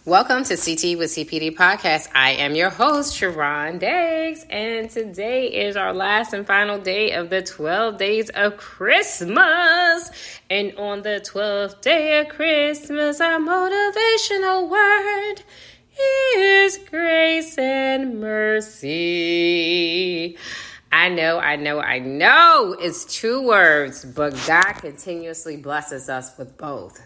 Welcome to CT with CPD podcast. I am your host, Sharon Diggs, and today is our last and final day of the 12 days of Christmas. And on the 12th day of Christmas, our motivational word is grace and mercy. I know it's two words, but God continuously blesses us with both.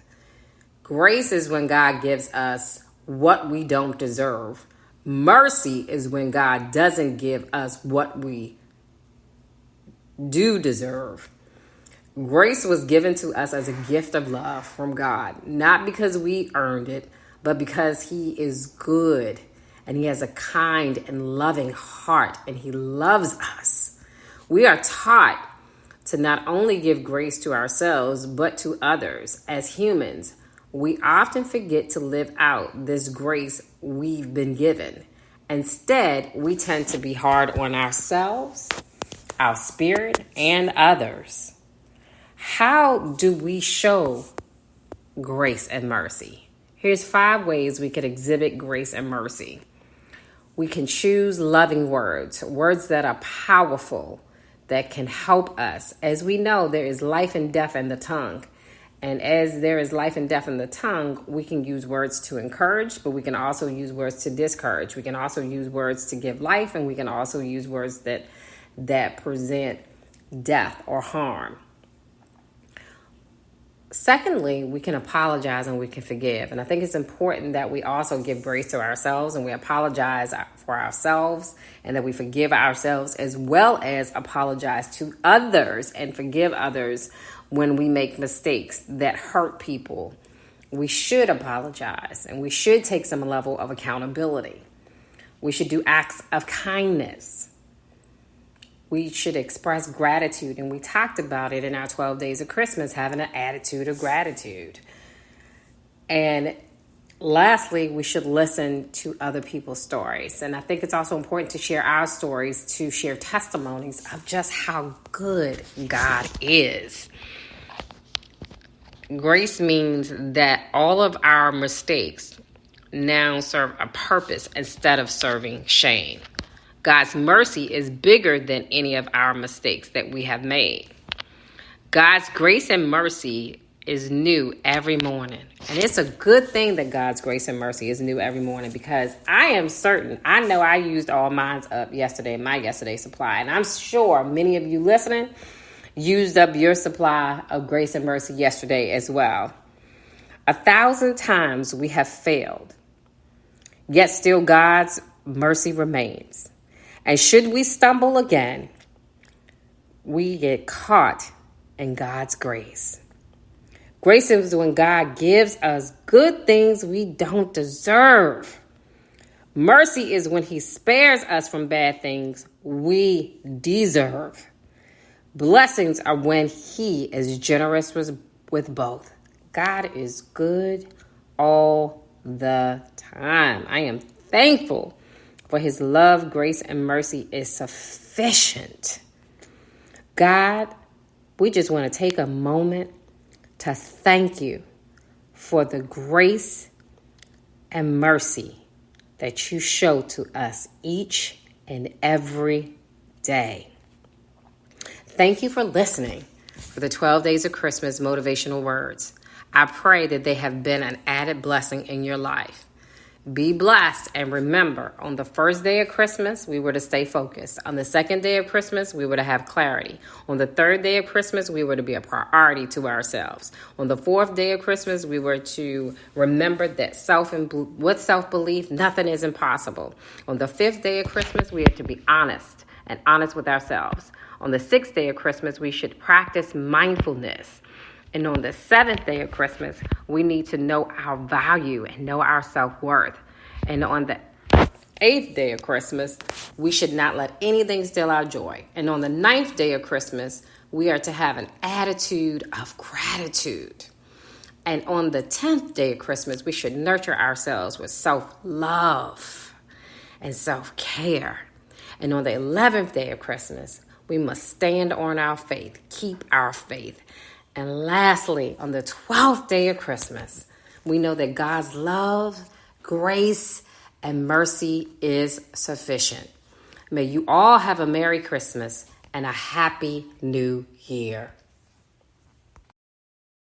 Grace is when God gives us what we don't deserve. Mercy is when God doesn't give us what we do deserve. Grace was given to us as a gift of love from God, not because we earned it, but because He is good and He has a kind and loving heart and He loves us. We are taught to not only give grace to ourselves, but to others. As humans, we often forget to live out this grace we've been given. Instead, we tend to be hard on ourselves, our spirit, and others. How do we show grace and mercy? Here's 5 ways we could exhibit grace and mercy. We can choose loving words that are powerful, that can help us. As we know, there is life and death in the tongue. And as there is life and death in the tongue, we can use words to encourage, but we can also use words to discourage. We can also use words to give life, and we can also use words that present death or harm. Secondly, we can apologize and we can forgive. And I think it's important that we also give grace to ourselves and we apologize for ourselves and that we forgive ourselves as well as apologize to others and forgive others when we make mistakes that hurt people. We should apologize and we should take some level of accountability. We should do acts of kindness. We should express gratitude, and we talked about it in our 12 days of Christmas, having an attitude of gratitude. And lastly, we should listen to other people's stories. And I think it's also important to share our stories, to share testimonies of just how good God is. Grace means that all of our mistakes now serve a purpose instead of serving shame. God's mercy is bigger than any of our mistakes that we have made. God's grace and mercy is new every morning. And it's a good thing that God's grace and mercy is new every morning, because I am certain, I know I used all mine up yesterday, my yesterday supply. And I'm sure many of you listening used up your supply of grace and mercy yesterday as well. 1,000 times we have failed, yet still God's mercy remains. And should we stumble again, we get caught in God's grace. Grace is when God gives us good things we don't deserve. Mercy is when He spares us from bad things we deserve. Blessings are when He is generous with both. God is good all the time. I am thankful for His love, grace, and mercy is sufficient. God, we just want to take a moment to thank You for the grace and mercy that You show to us each and every day. Thank you for listening for the 12 Days of Christmas motivational words. I pray that they have been an added blessing in your life. Be blessed, and remember, on the first day of Christmas, we were to stay focused. On the second day of Christmas, we were to have clarity. On the third day of Christmas, we were to be a priority to ourselves. On the fourth day of Christmas, we were to remember that with self-belief, nothing is impossible. On the fifth day of Christmas, we are to be honest with ourselves. On the sixth day of Christmas, we should practice mindfulness. And on the 7th day of Christmas, we need to know our value and know our self-worth. And on the 8th day of Christmas, we should not let anything steal our joy. And on the 9th day of Christmas, we are to have an attitude of gratitude. And on the 10th day of Christmas, we should nurture ourselves with self-love and self-care. And on the 11th day of Christmas, we must stand on our faith, keep our faith. And lastly, on the 12th day of Christmas, we know that God's love, Grace and mercy is sufficient. May you all have a Merry Christmas and a Happy New Year.